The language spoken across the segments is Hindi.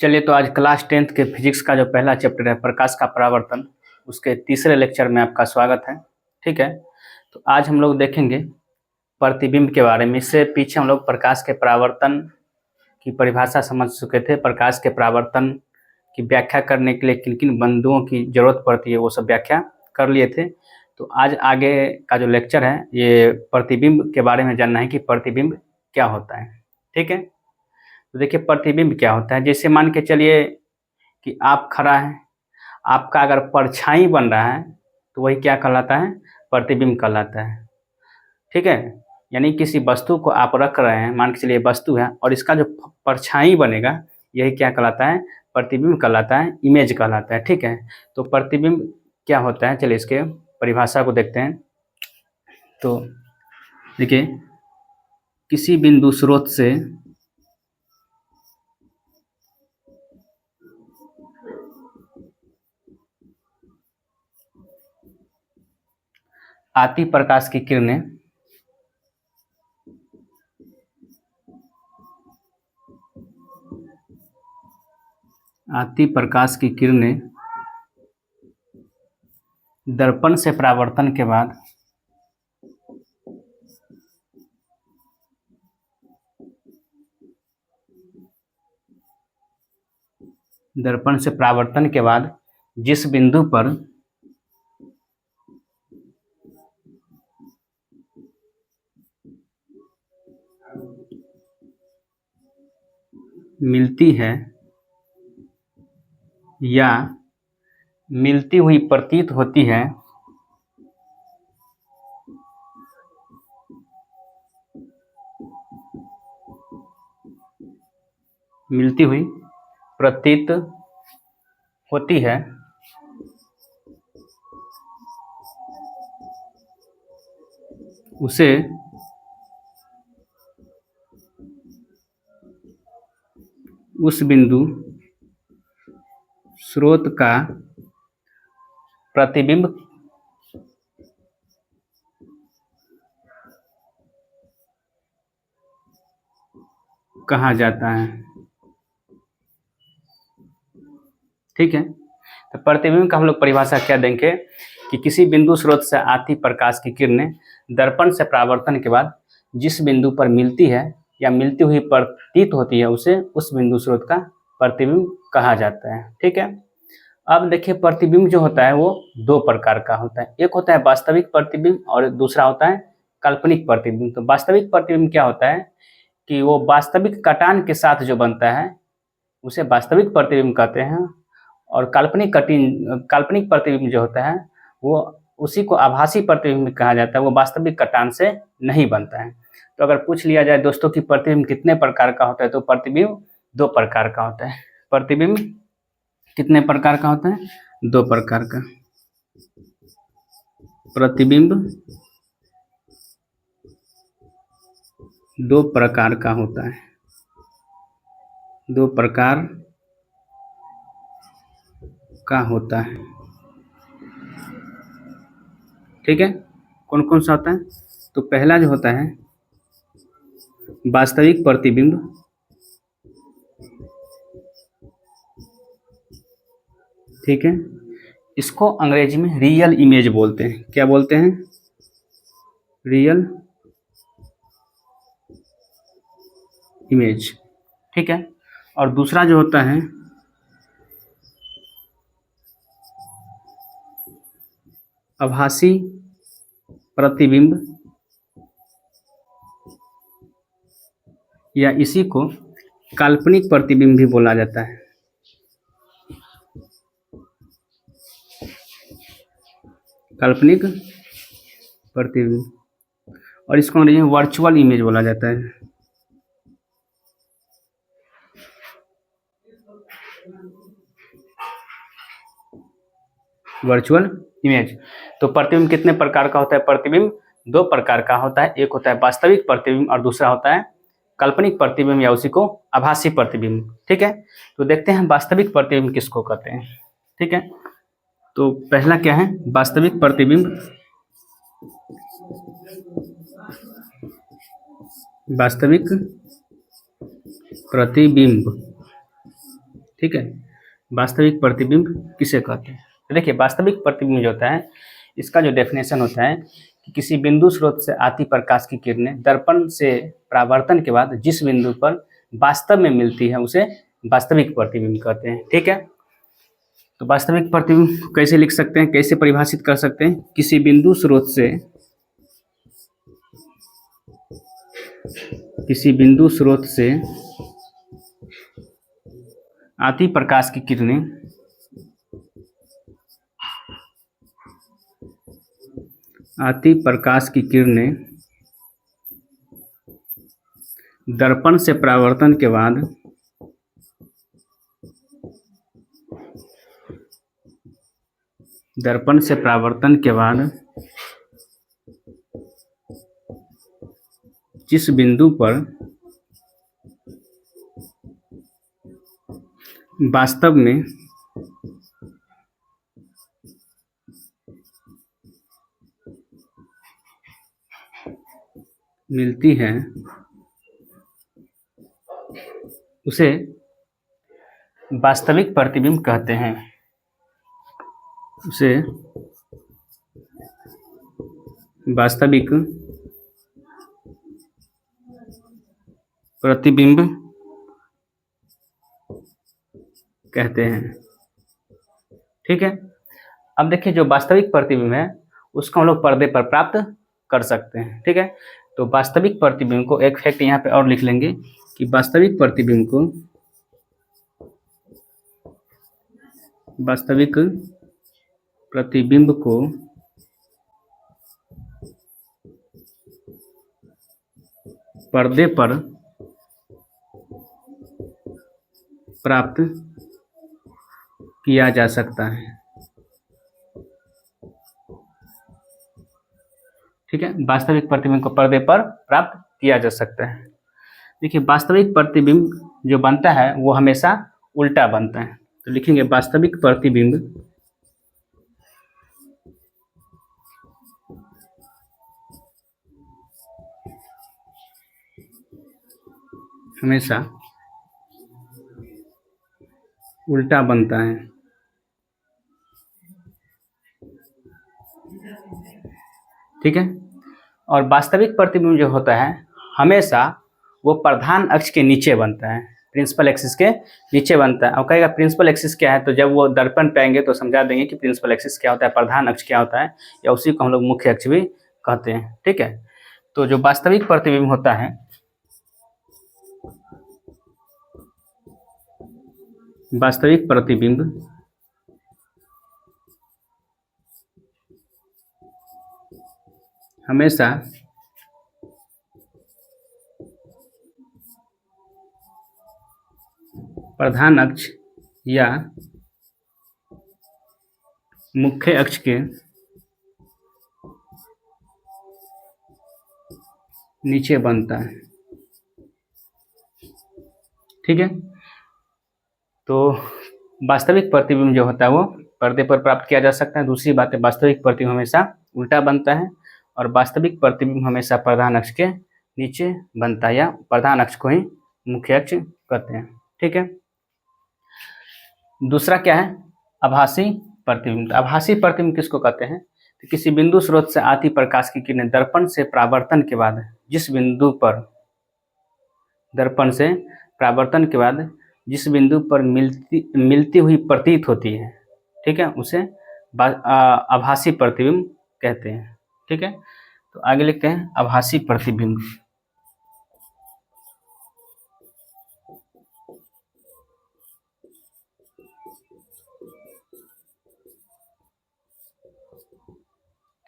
चलिए, तो आज क्लास 10th के फिजिक्स का जो पहला चैप्टर है प्रकाश का परावर्तन, उसके तीसरे लेक्चर में आपका स्वागत है। ठीक है, तो आज हम लोग देखेंगे प्रतिबिंब के बारे में। इससे पीछे हम लोग प्रकाश के परावर्तन की परिभाषा समझ चुके थे। प्रकाश के परावर्तन की व्याख्या करने के लिए किन किन बिंदुओं की जरूरत पड़ती है वो सब व्याख्या कर लिए थे। तो आज आगे का जो लेक्चर है ये प्रतिबिंब के बारे में जानना है कि प्रतिबिंब क्या होता है। ठीक है, तो देखिए प्रतिबिंब क्या होता है। जैसे मान के चलिए कि आप खड़ा है, आपका अगर परछाई बन रहा है तो वही क्या कहलाता है, प्रतिबिंब कहलाता है। ठीक है, यानी किसी वस्तु को आप रख रहे हैं, मान के चलिए वस्तु है और इसका जो परछाई बनेगा यही क्या कहलाता है, प्रतिबिंब कहलाता है, इमेज कहलाता है। ठीक है, तो प्रतिबिंब क्या होता है, चलिए इसके परिभाषा को देखते हैं। तो देखिए, किसी बिंदु स्रोत से आती प्रकाश की किरणें दर्पण से परावर्तन के बाद जिस बिंदु पर मिलती है या मिलती हुई प्रतीत होती है, मिलती हुई प्रतीत होती है, उसे उस बिंदु स्रोत का प्रतिबिंब कहा जाता है। ठीक है, तो प्रतिबिंब का हम लोग परिभाषा क्या देंगे कि किसी बिंदु स्रोत से आती प्रकाश की किरणें दर्पण से परावर्तन के बाद जिस बिंदु पर मिलती है या मिलती हुई प्रतीत होती है उसे उस बिंदु स्रोत का प्रतिबिंब कहा जाता है। ठीक है, अब देखिए प्रतिबिंब जो होता है वो दो प्रकार का होता है। एक होता है वास्तविक प्रतिबिंब और दूसरा होता है काल्पनिक प्रतिबिंब। तो वास्तविक प्रतिबिंब क्या होता है कि वो वास्तविक कटान के साथ जो बनता है उसे वास्तविक प्रतिबिंब कहते हैं, और काल्पनिक प्रतिबिंब जो होता है वो उसी को आभासी प्रतिबिंब कहा जाता है। वो वास्तविक कटान से नहीं बनता है। तो अगर पूछ लिया जाए दोस्तों कि प्रतिबिंब कितने प्रकार का होता है, तो प्रतिबिंब दो प्रकार का होता है। प्रतिबिंब कितने प्रकार का होता है, दो प्रकार का। प्रतिबिंब दो प्रकार का होता है, दो प्रकार का होता है। ठीक है, कौन कौन सा होता है, तो पहला जो होता है वास्तविक प्रतिबिंब, ठीक है, इसको अंग्रेजी में रियल इमेज बोलते हैं। क्या बोलते हैं, रियल इमेज। ठीक है, और दूसरा जो होता है आभासी प्रतिबिंब, या इसी को काल्पनिक प्रतिबिंब भी बोला जाता है। काल्पनिक प्रतिबिंब, और इसको अंग्रेजी में वर्चुअल इमेज बोला जाता है। Virtual image. तो प्रतिबिंब कितने प्रकार का होता है, प्रतिबिंब दो प्रकार का होता है। एक होता है वास्तविक प्रतिबिंब और दूसरा होता है काल्पनिक प्रतिबिंब या उसी को आभासी प्रतिबिंब। ठीक है, तो देखते हैं वास्तविक प्रतिबिंब किसको कहते हैं। ठीक है, तो पहला क्या है, वास्तविक प्रतिबिंब। वास्तविक प्रतिबिंब, ठीक है, वास्तविक प्रतिबिंब किसे कहते हैं? तो देखिए, वास्तविक प्रतिबिंब जो होता है, इसका जो डेफिनेशन होता है कि किसी बिंदु स्रोत से आती प्रकाश की किरणें दर्पण से परावर्तन के बाद जिस बिंदु पर वास्तव में मिलती है उसे वास्तविक प्रतिबिंब कहते हैं। ठीक है, तो वास्तविक प्रतिबिंब कैसे लिख सकते हैं, कैसे परिभाषित कर सकते हैं? किसी बिंदु स्रोत से आती प्रकाश की किरणें दर्पण से परावर्तन के बाद जिस बिंदु पर वास्तव में मिलती है उसे वास्तविक प्रतिबिंब कहते हैं। उसे वास्तविक प्रतिबिंब कहते हैं। ठीक है, अब देखिए, जो वास्तविक प्रतिबिंब है उसको हम लोग पर्दे पर प्राप्त कर सकते हैं। ठीक है, तो वास्तविक प्रतिबिंब को एक फैक्ट यहाँ पे और लिख लेंगे कि वास्तविक प्रतिबिंब को पर्दे पर प्राप्त किया जा सकता है। ठीक है, वास्तविक प्रतिबिंब को पर्दे पर प्राप्त किया जा सकता है। देखिए, वास्तविक प्रतिबिंब जो बनता है वो हमेशा उल्टा बनता है, तो लिखेंगे वास्तविक प्रतिबिंब हमेशा उल्टा बनता है। ठीक है, और वास्तविक प्रतिबिंब जो होता है हमेशा वो प्रधान अक्ष के नीचे बनता है, प्रिंसिपल एक्सिस के नीचे बनता है। और कहेगा प्रिंसिपल एक्सिस क्या है, तो जब वो दर्पण पे आएंगे तो समझा देंगे कि प्रिंसिपल एक्सिस क्या होता है, प्रधान अक्ष क्या होता है, या उसी को हम लोग मुख्य अक्ष भी कहते हैं। ठीक है, तो जो वास्तविक प्रतिबिंब होता है, वास्तविक प्रतिबिंब हमेशा प्रधान अक्ष या मुख्य अक्ष के नीचे बनता है। ठीक है, तो वास्तविक प्रतिबिंब जो होता है वो पर्दे पर प्राप्त किया जा सकता है। दूसरी बात है, वास्तविक प्रतिबिंब हमेशा उल्टा बनता है और वास्तविक प्रतिबिंब हमेशा प्रधान अक्ष के नीचे बनता है, या प्रधान अक्ष को ही मुख्य अक्ष कहते हैं। ठीक है, दूसरा क्या है, आभासी प्रतिबिंब। आभासी प्रतिबिंब किसको कहते हैं, तो किसी बिंदु स्रोत से आती प्रकाश की किरणें दर्पण से परावर्तन के बाद जिस बिंदु पर मिलती हुई प्रतीत होती है, ठीक है, उसे आभासी प्रतिबिंब कहते हैं। ठीक है, तो आगे लिखते हैं आभासी प्रतिबिंब।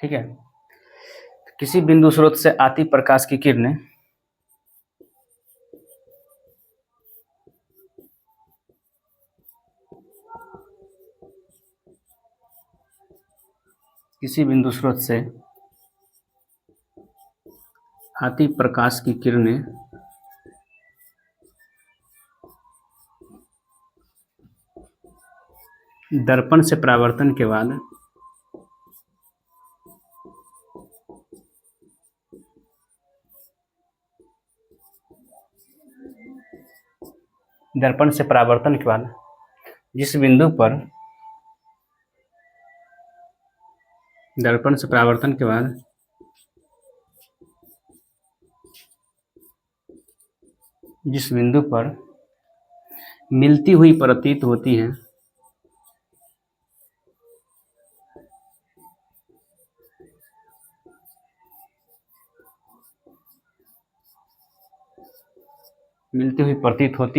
ठीक है, किसी बिंदु स्रोत से आती प्रकाश की किरणें किसी बिंदु स्रोत से आती प्रकाश की किरणें दर्पण से परावर्तन के बाद जिस बिंदु पर दर्पण से परावर्तन के बाद जिस बिंदु पर मिलती हुई प्रतीत होती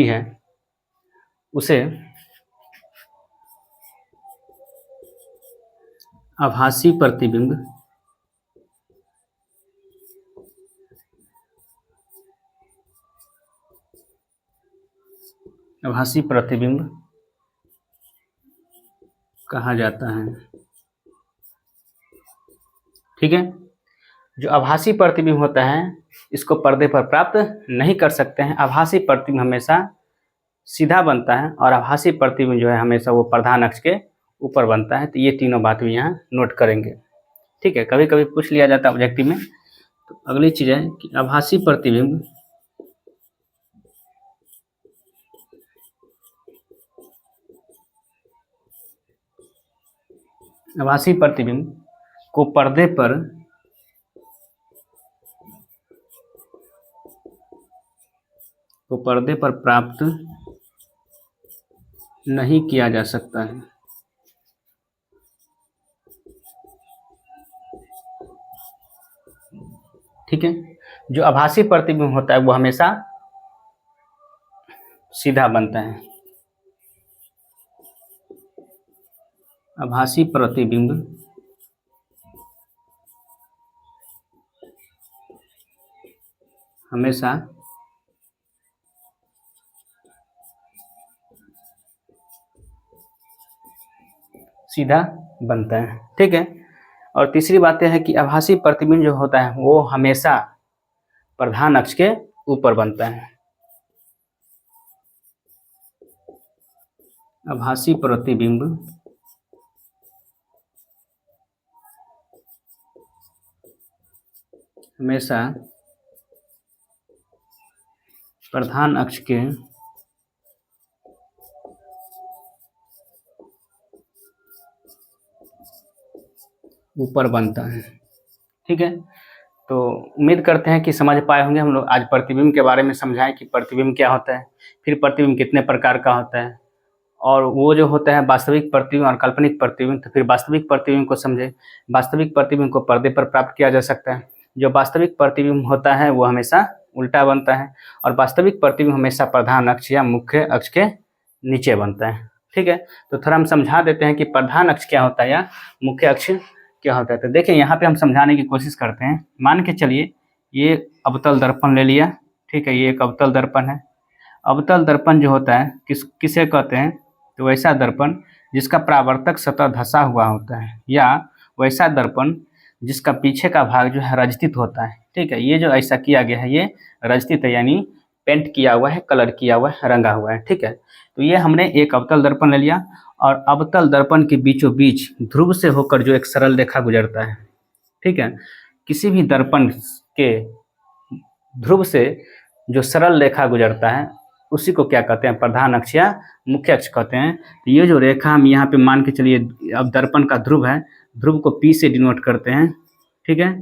है उसे आभासी प्रतिबिंब कहा जाता है। ठीक है, जो आभासी प्रतिबिंब होता है इसको पर्दे पर प्राप्त नहीं कर सकते हैं। आभासी प्रतिबिंब हमेशा सीधा बनता है और आभासी प्रतिबिंब जो है हमेशा वो प्रधान अक्ष के ऊपर बनता है। तो ये तीनों बात भी यहाँ नोट करेंगे। ठीक है, कभी कभी पूछ लिया जाता है ऑब्जेक्टिव में। तो अगली चीज है कि आभासी प्रतिबिंब को पर्दे पर प्राप्त नहीं किया जा सकता है। ठीक है, जो आभासी प्रतिबिंब होता है वो हमेशा सीधा बनता है। आभासी प्रतिबिंब हमेशा सीधा बनता है। ठीक है, और तीसरी बात यह है कि आभासी प्रतिबिंब जो होता है वो हमेशा प्रधान अक्ष के ऊपर बनता है। आभासी प्रतिबिंब हमेशा प्रधान अक्ष के ऊपर बनता है। ठीक है, तो उम्मीद करते हैं कि समझ पाए होंगे। हम लोग आज प्रतिबिंब के बारे में समझाएं कि प्रतिबिंब क्या होता है, फिर प्रतिबिंब कितने प्रकार का होता है, और वो जो होता है वास्तविक प्रतिबिंब और काल्पनिक प्रतिबिंब। तो फिर वास्तविक प्रतिबिंब को समझे। वास्तविक प्रतिबिंब को पर्दे पर प्राप्त किया जा सकता है। जो वास्तविक प्रतिबिंब होता है वो हमेशा उल्टा बनता है, और वास्तविक प्रतिबिंब हमेशा प्रधान अक्ष या मुख्य अक्ष के नीचे बनता है। ठीक है, तो थोड़ा हम समझा देते हैं कि प्रधान अक्ष क्या होता है या मुख्य अक्ष क्या होता है। तो देखिए यहाँ पे हम समझाने की कोशिश करते हैं। मान के चलिए ये अवतल दर्पण ले लिया। ठीक है, ये एक अवतल दर्पण है। अवतल दर्पण जो होता है किसे कहते हैं, तो वैसा दर्पण जिसका परावर्तक सतह धंसा हुआ होता है, या वैसा दर्पण जिसका पीछे का भाग जो है रजतित होता है। ठीक है, ये जो ऐसा किया गया है ये रजतित है, यानी पेंट किया हुआ है, कलर किया हुआ है, रंगा हुआ है। ठीक है, तो ये हमने एक अवतल दर्पण ले लिया, और अवतल दर्पण के बीचों बीच ध्रुव से होकर जो एक सरल रेखा गुजरता है। ठीक है, किसी भी दर्पण के ध्रुव से जो सरल रेखा गुजरता है उसी को क्या कहते हैं, प्रधान अक्ष या मुख्य अक्ष कहते हैं। तो ये जो रेखा हम यहाँ पे मान के चलिए, अब दर्पण का ध्रुव है, ध्रुव को P से डिनोट करते हैं। ठीक है,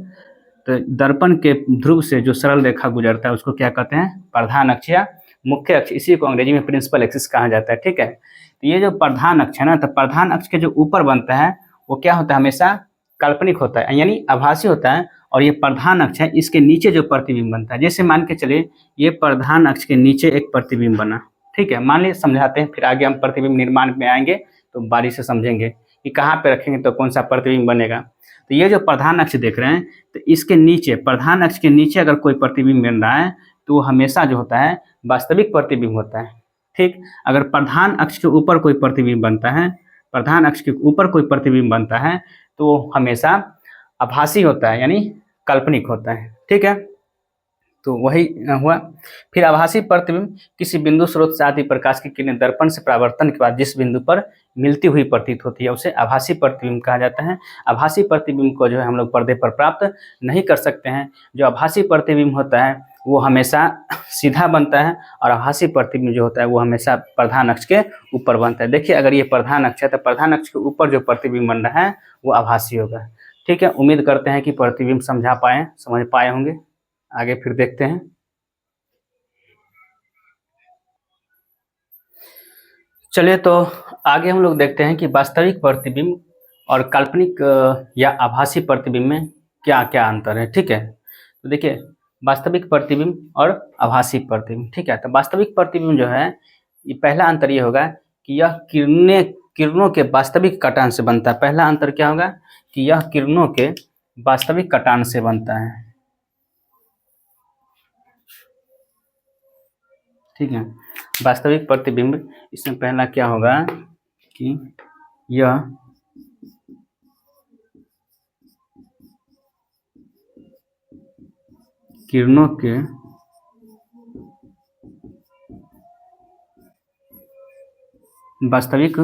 तो दर्पण के ध्रुव से जो सरल रेखा गुजरता है उसको क्या कहते हैं, प्रधान अक्ष या मुख्य अक्ष। इसी को अंग्रेजी में प्रिंसिपल एक्सिस कहा जाता है। ठीक है, तो ये जो प्रधान अक्ष है ना, तो प्रधान अक्ष के जो ऊपर बनता है वो क्या होता है, हमेशा काल्पनिक होता है, यानी आभासी होता है। और ये प्रधान अक्ष है, इसके नीचे जो प्रतिबिंब बनता है, जैसे मान के चलिए ये प्रधान अक्ष के नीचे एक प्रतिबिंब बना। ठीक है, मान लीजिए समझाते हैं, फिर आगे हम प्रतिबिंब निर्माण में आएंगे तो बारी से समझेंगे कि कहाँ पे रखेंगे तो कौन सा प्रतिबिंब बनेगा। तो ये जो प्रधान अक्ष देख रहे हैं, तो इसके नीचे, प्रधान अक्ष के नीचे अगर कोई प्रतिबिंब बन रहा है तो वो हमेशा जो होता है वास्तविक प्रतिबिंब होता है। ठीक, अगर प्रधान अक्ष के ऊपर कोई प्रतिबिंब बनता है, प्रधान अक्ष के ऊपर कोई प्रतिबिंब बनता है तो वो हमेशा आभासी होता है, यानी काल्पनिक होता है। ठीक है, तो वही हुआ। फिर आभासी प्रतिबिंब किसी बिंदु स्रोत से आती प्रकाश की किरणें दर्पण से परावर्तन के बाद जिस बिंदु पर मिलती हुई प्रतीत होती है उसे आभासी प्रतिबिंब कहा जाता है। आभासी प्रतिबिंब को जो है हम लोग पर्दे पर प्राप्त नहीं कर सकते हैं। जो आभासी प्रतिबिंब होता है वो हमेशा सीधा बनता है और आभासी प्रतिबिंब जो होता है वो हमेशा प्रधान अक्ष के ऊपर बनता है। देखिए अगर ये प्रधान अक्ष है तो प्रधान अक्ष के ऊपर जो प्रतिबिंब बन रहा है वो आभासी होगा। ठीक है, उम्मीद करते हैं कि प्रतिबिंब समझ पाए होंगे। आगे फिर देखते हैं। चलिए तो आगे हम लोग देखते हैं कि वास्तविक प्रतिबिंब और काल्पनिक या आभासी प्रतिबिंब में क्या क्या अंतर है। ठीक है, तो देखिए वास्तविक प्रतिबिंब और आभासी प्रतिबिंब। ठीक है, तो वास्तविक प्रतिबिंब जो है ये पहला अंतर ये होगा कि यह किरणों के वास्तविक कटान से बनता है। पहला अंतर क्या होगा कि यह किरणों के वास्तविक कटान से बनता है। ठीक है, वास्तविक प्रतिबिंब इसमें पहला क्या होगा कि यह किरणों के वास्तविक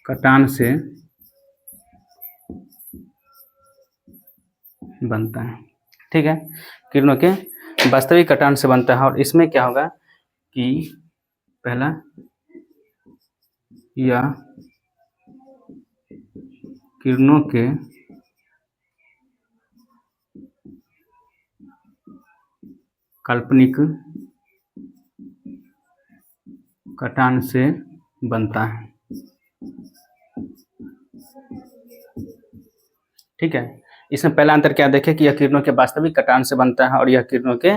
कटान से बनता है। ठीक है, किरणों के वास्तविक कटान से बनता है और इसमें क्या होगा कि पहला यह किरणों के काल्पनिक कटान से बनता है। ठीक है, इसमें पहला अंतर क्या देखें कि यह किरणों के वास्तविक कटान से बनता है और यह किरणों के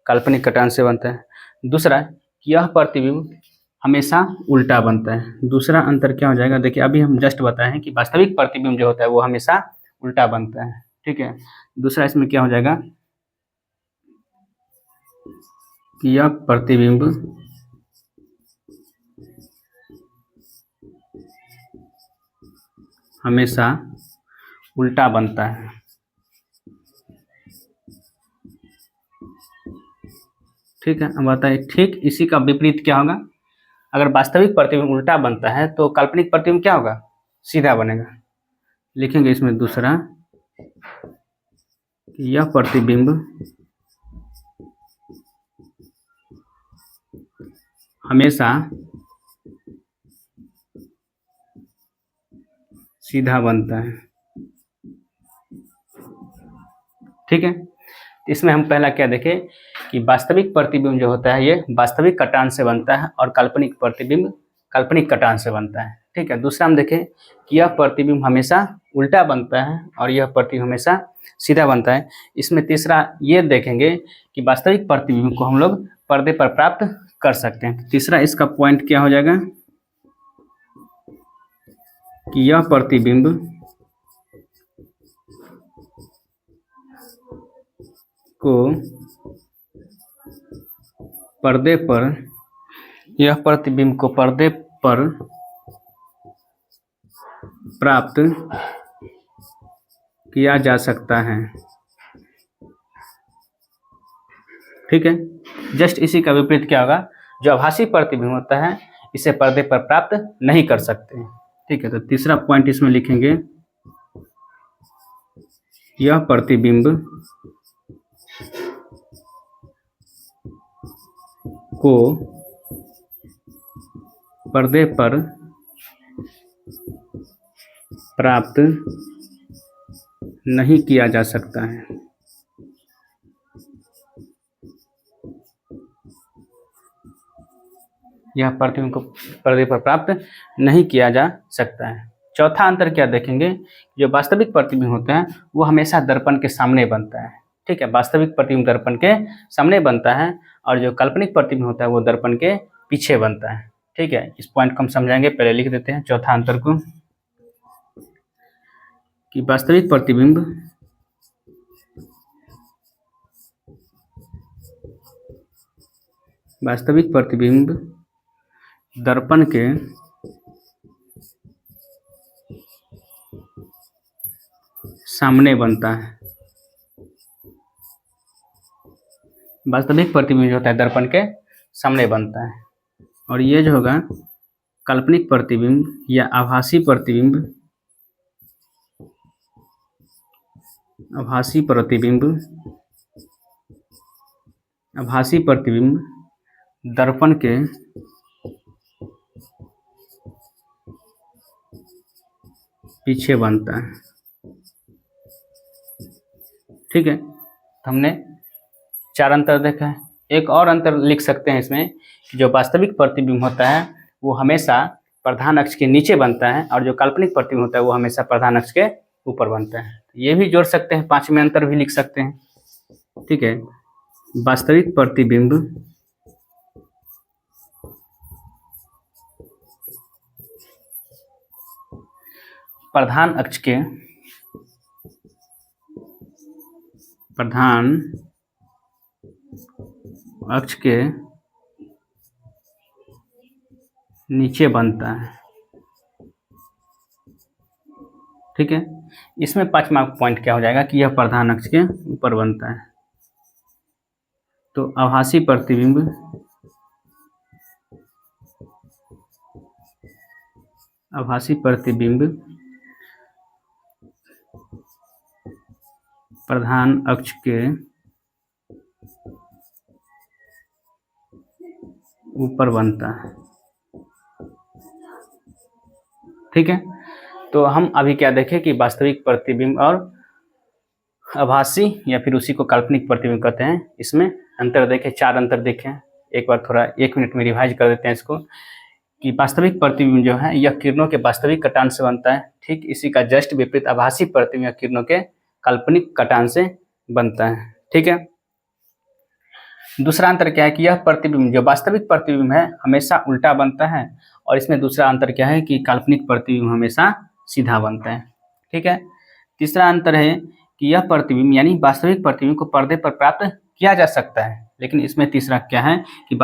काल्पनिक कटान से बनता है। दूसरा, यह प्रतिबिंब हमेशा उल्टा बनता है। दूसरा अंतर क्या हो जाएगा, देखिए अभी हम जस्ट बताए हैं कि वास्तविक प्रतिबिंब जो होता है वो हमेशा उल्टा बनता है। ठीक है, दूसरा इसमें क्या हो जाएगा कि यह प्रतिबिंब हमेशा उल्टा बनता है। ठीक है, अब बताइए ठीक इसी का विपरीत क्या होगा। अगर वास्तविक प्रतिबिंब उल्टा बनता है तो काल्पनिक प्रतिबिंब क्या होगा, सीधा बनेगा। लिखेंगे इसमें दूसरा, यह प्रतिबिंब हमेशा सीधा बनता है। ठीक है, इसमें हम पहला क्या देखें कि वास्तविक प्रतिबिंब जो होता है ये वास्तविक कटान से बनता है और काल्पनिक प्रतिबिंब काल्पनिक कटान से बनता है। ठीक है, दूसरा हम देखें कि यह प्रतिबिंब हमेशा उल्टा बनता है और यह प्रतिबिंब हमेशा सीधा बनता है। इसमें तीसरा ये देखेंगे कि वास्तविक प्रतिबिंब को हम लोग पर्दे पर प्राप्त कर सकते हैं। तीसरा इसका पॉइंट क्या हो जाएगा कि यह प्रतिबिंब को पर्दे पर प्राप्त किया जा सकता है। ठीक है, जस्ट इसी का विपरीत क्या होगा, जो आभासी प्रतिबिंब होता है इसे पर्दे पर प्राप्त नहीं कर सकते। ठीक है, तो तीसरा पॉइंट इसमें लिखेंगे, यह प्रतिबिंब को पर्दे पर प्राप्त नहीं किया जा सकता है। यह प्रतिबिंब को पर्दे पर प्राप्त नहीं किया जा सकता है। चौथा अंतर क्या देखेंगे, जो वास्तविक प्रतिबिंब होता है वो हमेशा दर्पण के सामने बनता है। ठीक है, वास्तविक प्रतिबिंब दर्पण के सामने बनता है और जो काल्पनिक प्रतिबिंब होता है वो दर्पण के पीछे बनता है। ठीक है, इस पॉइंट को हम समझाएंगे, पहले लिख देते हैं चौथा अंतर को कि वास्तविक प्रतिबिंब दर्पण के सामने बनता है। वास्तविक प्रतिबिंब जो होता है दर्पण के सामने बनता है और ये जो होगा काल्पनिक प्रतिबिंब या आभासी प्रतिबिंब आभासी प्रतिबिंब दर्पण के पीछे बनता है। ठीक है, तो हमने 4 अंतर देखा है। एक और अंतर लिख सकते हैं इसमें कि जो वास्तविक प्रतिबिंब होता है वो हमेशा प्रधान अक्ष के नीचे बनता है और जो काल्पनिक प्रतिबिंब होता है वो हमेशा प्रधान अक्ष के ऊपर बनता है। ये भी जोड़ सकते हैं, 5वें अंतर भी लिख सकते हैं। ठीक है, वास्तविक प्रतिबिंब प्रधान अक्ष के नीचे बनता है। ठीक है, इसमें 5वां पॉइंट क्या हो जाएगा कि यह प्रधान अक्ष के ऊपर बनता है। तो आभासी प्रतिबिंब प्रधान अक्ष के ऊपर बनता है। ठीक है, तो हम अभी क्या देखें कि वास्तविक प्रतिबिंब और आभासी या फिर उसी को काल्पनिक प्रतिबिंब कहते हैं, इसमें अंतर देखें, 4 अंतर देखें। एक बार थोड़ा 1 मिनट में रिवाइज कर देते हैं इसको कि वास्तविक प्रतिबिंब जो है यह किरणों के वास्तविक कटान से बनता है। ठीक इसी का जस्ट विपरीत आभासी प्रतिबिंब किरणों के काल्पनिक कटान से बनता है। ठीक है, दूसरा अंतर क्या है कि यह प्रतिबिंब जो वास्तविक प्रतिबिंब है हमेशा उल्टा बनता है, और इसमें दूसरा अंतर क्या है कि काल्पनिक प्रतिबिंब हमेशा सीधा बनता है। ठीक है, तीसरा अंतर है कि यह प्रतिबिंब यानी वास्तविक प्रतिबिंब को पर्दे पर प्राप्त किया जा सकता है, लेकिन इसमें तीसरा क्या है कि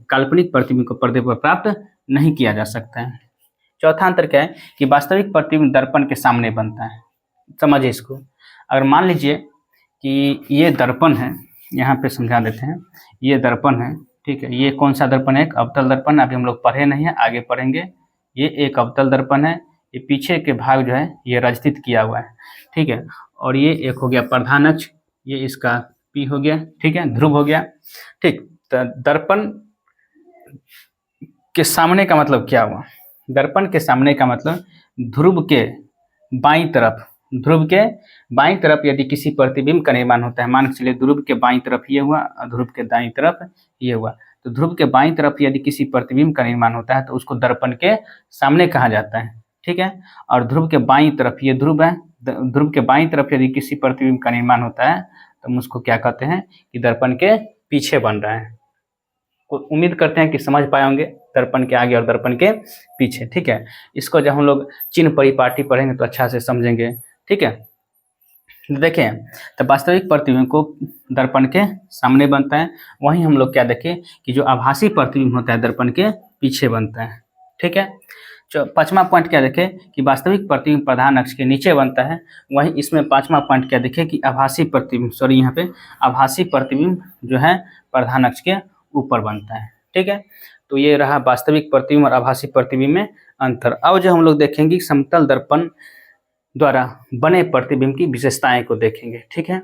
काल्पनिक प्रतिबिंब को पर्दे पर प्राप्त नहीं किया जा सकता है। चौथा अंतर क्या है कि वास्तविक प्रतिबिंब दर्पण के सामने बनता है। समझिए इसको, अगर मान लीजिए कि ये दर्पण है, यहाँ पे समझा देते हैं, ये दर्पण है। ठीक है, ये कौन सा दर्पण है? एक अवतल दर्पण। अभी हम लोग पढ़े नहीं है, आगे पढ़ेंगे। ये एक अवतल दर्पण है, ये पीछे के भाग जो है ये रजतित किया हुआ है। ठीक है, और ये एक हो गया प्रधान अक्ष, ये इसका पी हो गया। ठीक है, ध्रुव हो गया। ठीक, तो दर्पण के सामने का मतलब क्या हुआ? दर्पण के सामने का मतलब ध्रुव के बाईं तरफ यदि किसी प्रतिबिंब का निर्माण होता है, मान के चलिए ध्रुव के बाईं तरफ ये हुआ और ध्रुव के दाईं तरफ ये हुआ, तो ध्रुव के बाईं तरफ यदि किसी प्रतिबिंब का निर्माण होता है तो उसको दर्पण के सामने कहा जाता है। ठीक है, और ध्रुव के बाईं तरफ ये ध्रुव है, ध्रुव के बाईं तरफ यदि किसी प्रतिबिंब का निर्माण होता है तो हम उसको क्या कहते हैं कि दर्पण के पीछे बन रहा है। उम्मीद करते हैं कि समझ पाए होंगे, दर्पण के आगे और दर्पण के पीछे। ठीक है, इसको जब हम लोग चिन्ह परिपाटी पढ़ेंगे तो अच्छा से समझेंगे। ठीक है, देखें तो वास्तविक प्रतिबिंब को दर्पण के सामने बनता है, वहीं हम लोग क्या देखें कि जो आभासी प्रतिबिंब होता है दर्पण के पीछे बनता है। ठीक है, 5वां पॉइंट क्या देखें कि वास्तविक प्रतिबिंब प्रधान अक्ष के नीचे बनता है, वहीं इसमें 5वां पॉइंट क्या देखें कि आभासी प्रतिबिंब जो है प्रधान अक्ष के ऊपर बनता है। ठीक है, तो ये रहा वास्तविक प्रतिबिंब और आभासी प्रतिबिंब में अंतर। अब जो हम लोग देखेंगे समतल दर्पण द्वारा बने प्रतिबिंब की विशेषताएं को देखेंगे। ठीक है,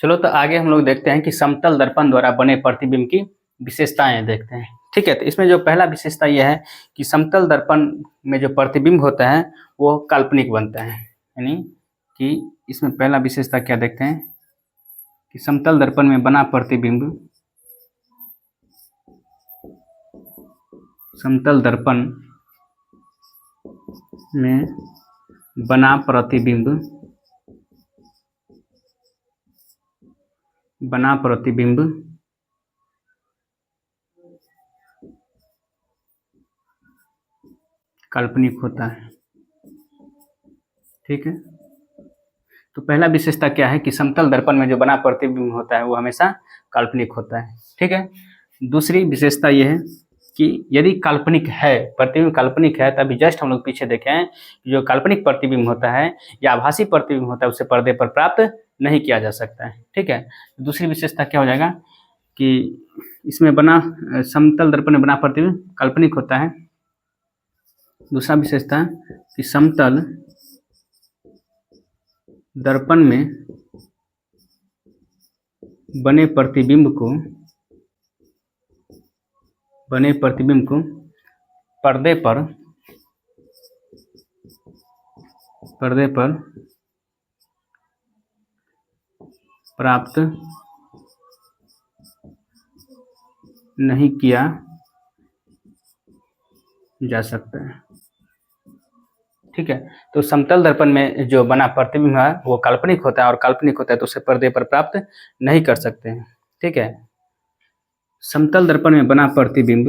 चलो तो आगे हम लोग देखते हैं कि समतल दर्पण द्वारा बने प्रतिबिंब की विशेषताएं देखते हैं। ठीक है, तो इसमें जो पहला विशेषता यह है कि समतल दर्पण में जो प्रतिबिंब होता है वो काल्पनिक बनता है। यानी कि इसमें पहला विशेषता क्या देखते हैं कि समतल दर्पण में बना प्रतिबिंब समतल दर्पण में बना प्रतिबिंब काल्पनिक होता है। ठीक है, तो पहला विशेषता क्या है कि समतल दर्पण में जो बना प्रतिबिंब होता है वो हमेशा काल्पनिक होता है। ठीक है, दूसरी विशेषता यह है कि यदि काल्पनिक है, प्रतिबिंब काल्पनिक है, तभी जस्ट हम लोग पीछे देखे हैं जो काल्पनिक प्रतिबिंब होता है या आभासी प्रतिबिंब होता है उसे पर्दे पर प्राप्त नहीं किया जा सकता है। ठीक है, दूसरी विशेषता क्या हो जाएगा कि इसमें बना समतल दर्पण में बना प्रतिबिंब काल्पनिक होता है, दूसरा विशेषता कि समतल दर्पण में बने प्रतिबिंब को पर्दे पर प्राप्त नहीं किया जा सकता है। ठीक है, तो समतल दर्पण में जो बना प्रतिबिंब है वो काल्पनिक होता है, और काल्पनिक होता है तो उसे पर्दे पर प्राप्त नहीं कर सकते हैं। ठीक है, समतल दर्पण में बना प्रतिबिंब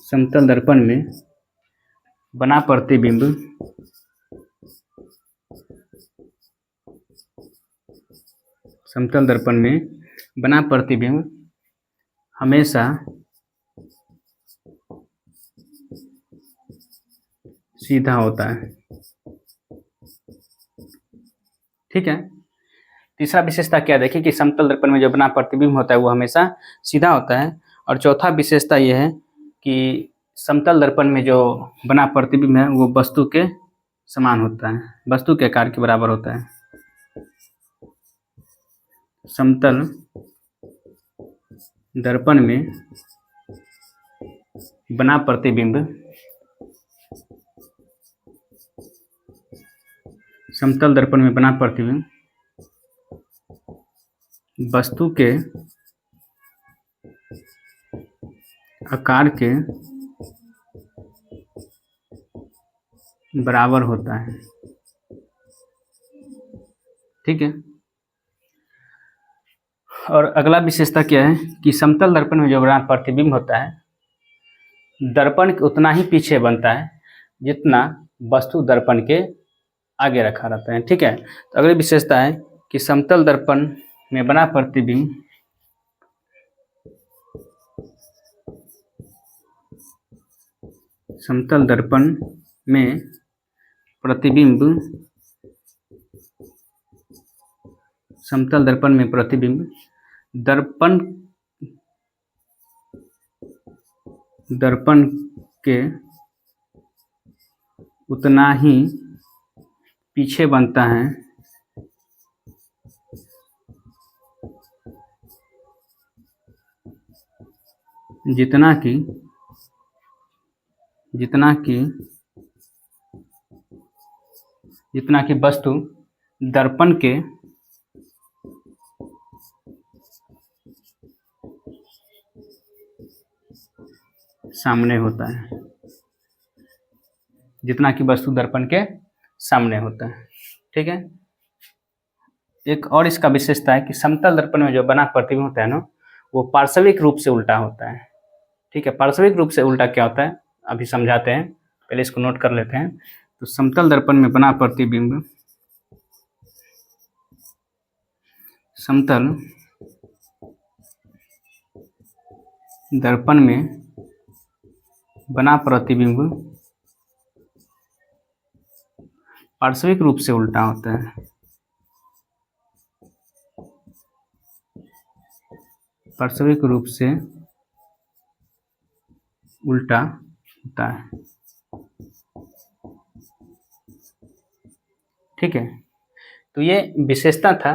समतल दर्पण में बना प्रतिबिंब समतल दर्पण में बना प्रतिबिंब हमेशा सीधा होता है। ठीक है, तीसरा विशेषता क्या देखिए कि समतल दर्पण में जो बना प्रतिबिंब होता है वो हमेशा सीधा होता है। और चौथा विशेषता ये है कि समतल दर्पण में जो बना प्रतिबिंब है वो वस्तु के समान होता है, वस्तु के आकार के बराबर होता है। समतल दर्पण में बना प्रतिबिंब समतल दर्पण में बना प्रतिबिंब वस्तु के आकार के बराबर होता है। ठीक है, और अगला विशेषता क्या है कि समतल दर्पण में जो बना प्रतिबिंब होता है दर्पण उतना ही पीछे बनता है जितना वस्तु दर्पण के आगे रखा रहता है। ठीक है, तो अगली विशेषता है कि समतल दर्पण में बना प्रतिबिंब समतल दर्पण में प्रतिबिंब समतल दर्पण में प्रतिबिंब दर्पण के उतना ही पीछे बनता है जितना कि वस्तु दर्पण के सामने होता है, जितना कि वस्तु दर्पण के सामने होता है। ठीक है, एक और इसका विशेषता है कि समतल दर्पण में जो बना प्रतिबिंब होता है ना वो पार्श्विक रूप से उल्टा होता है। ठीक है, पार्श्विक रूप से उल्टा क्या होता है अभी समझाते हैं, पहले इसको नोट कर लेते हैं। तो समतल दर्पण में बना प्रतिबिंब समतल दर्पण में बना प्रतिबिंब पार्श्विक रूप से उल्टा होता है। पार्श्विक रूप से उल्टा होता है। ठीक है, तो ये विशेषता था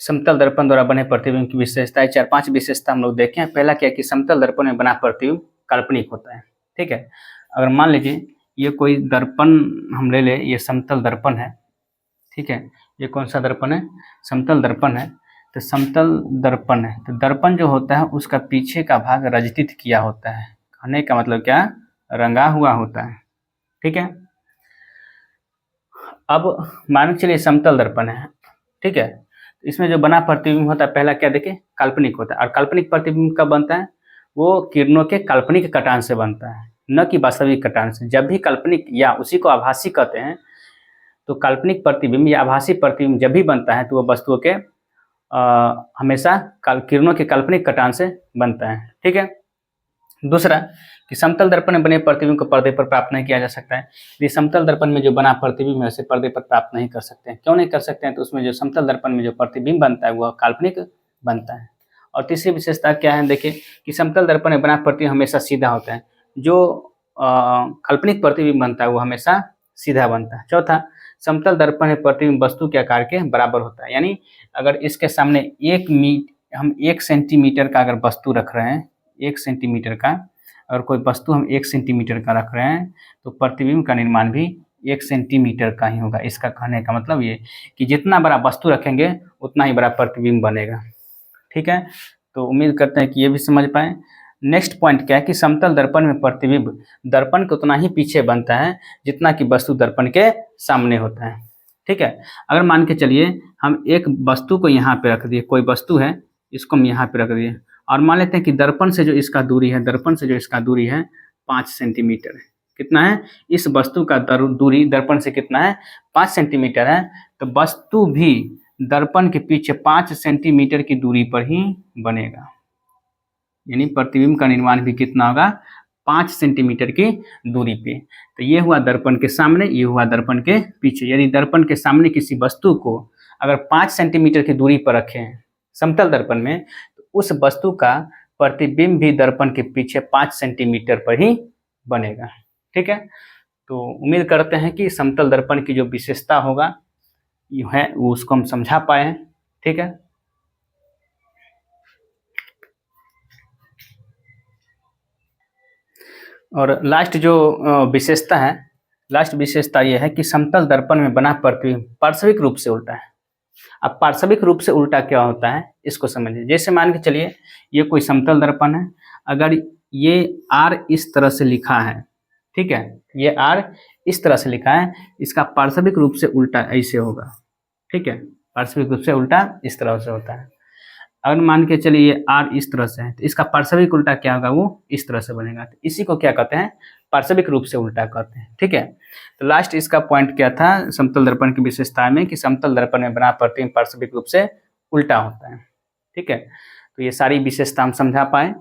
समतल दर्पण द्वारा बने प्रतिबिंब की विशेषता है। 4-5 विशेषता हम लोग देखें। पहला क्या है कि समतल दर्पण में बना प्रतिबिंब काल्पनिक होता है। ठीक है, अगर मान लीजिए ये कोई दर्पण हम ले ले, ये समतल दर्पण है। ठीक है, ये कौन सा दर्पण है? समतल दर्पण है। तो समतल दर्पण है तो दर्पण जो होता है उसका पीछे का भाग रजतित किया होता है। कहने का मतलब क्या? रंगा हुआ होता है। ठीक है, अब मान के चलिए समतल दर्पण है। ठीक है, इसमें जो बना प्रतिबिंब होता है पहला क्या देखें? काल्पनिक होता है। और काल्पनिक प्रतिबिंब कब बनता है? वो किरणों के काल्पनिक कटान से बनता है, न कि वास्तविक कटान से। जब भी काल्पनिक या उसी को आभासी कहते हैं, तो काल्पनिक प्रतिबिंब या आभासी प्रतिबिंब जब भी बनता है तो वह वस्तुओं के हमेशा किरणों के काल्पनिक कटान से बनता है। ठीक है, दूसरा कि समतल दर्पण में बने प्रतिबिंब को पर्दे पर प्राप्त नहीं किया जा सकता है। यदि समतल दर्पण में जो बना प्रतिबिंब है उसे पर्दे पर प्राप्त नहीं कर सकते हैं। क्यों नहीं कर सकते हैं? तो उसमें जो समतल दर्पण में जो प्रतिबिंब बनता है वह काल्पनिक बनता है, और तीसरी विशेषता क्या है, देखिए कि समतल दर्पण में बना प्रतिबिंब हमेशा सीधा होता है, जो काल्पनिक प्रतिबिंब बनता है वो हमेशा सीधा बनता है। चौथा, समतल दर्पण में प्रतिबिंब वस्तु के आकार के बराबर होता है, यानी अगर इसके सामने हम 1 सेंटीमीटर का अगर वस्तु रख रहे हैं, 1 सेंटीमीटर का अगर कोई वस्तु हम 1 सेंटीमीटर का रख रहे हैं तो प्रतिबिंब का निर्माण भी 1 सेंटीमीटर का ही होगा। इसका कहने का मतलब ये कि जितना बड़ा वस्तु रखेंगे उतना ही बड़ा प्रतिबिंब बनेगा। ठीक है, तो उम्मीद करते हैं कि ये भी समझ पाए। नेक्स्ट पॉइंट क्या है कि समतल दर्पण में प्रतिबिंब दर्पण के उतना ही पीछे बनता है जितना कि वस्तु दर्पण के सामने होता है। ठीक है, अगर मान के चलिए हम एक वस्तु को यहाँ पे रख दिए, कोई वस्तु है इसको हम यहाँ पे रख दिए और मान लेते हैं कि दर्पण से जो इसका दूरी है, दर्पण से जो इसका दूरी है 5 सेंटीमीटर है। कितना है? इस वस्तु का दूरी दर्पण से कितना है? 5 सेंटीमीटर है। तो वस्तु भी दर्पण के पीछे 5 सेंटीमीटर की दूरी पर ही बनेगा, यानी प्रतिबिंब का निर्माण भी कितना होगा? 5 सेंटीमीटर की दूरी पे। तो ये हुआ दर्पण के सामने, ये हुआ दर्पण के पीछे। यदि दर्पण के सामने किसी वस्तु को अगर 5 सेंटीमीटर की दूरी पर रखें समतल दर्पण में, तो उस वस्तु का प्रतिबिंब भी दर्पण के पीछे 5 सेंटीमीटर पर ही बनेगा। ठीक है, तो उम्मीद करते हैं कि समतल दर्पण की जो विशेषता होगा है वो उसको हम समझा पाए हैं। ठीक है, और लास्ट जो विशेषता है, लास्ट विशेषता ये है कि समतल दर्पण में बना प्रतिबिंब पार्श्विक रूप से उल्टा है। अब पार्श्विक रूप से उल्टा क्या होता है इसको समझिए। जैसे मान के चलिए ये कोई समतल दर्पण है, अगर ये R इस तरह से लिखा है, ठीक है, ये R इस तरह से लिखा है, इसका पार्श्विक रूप से उल्टा ऐसे होगा। ठीक है, पार्श्विक रूप से उल्टा इस तरह से होता है। अगर मान के चलिए ये R इस तरह से है तो इसका पार्श्विक उल्टा क्या होगा? वो इस तरह से बनेगा। तो इसी को क्या कहते हैं? पार्श्विक रूप से उल्टा कहते हैं। ठीक है, तो लास्ट इसका पॉइंट क्या था समतल दर्पण की विशेषता में कि समतल दर्पण में बना प्रतिबिंब पार्श्विक रूप से उल्टा होता है। ठीक है, तो ये सारी विशेषता हम समझा पाए।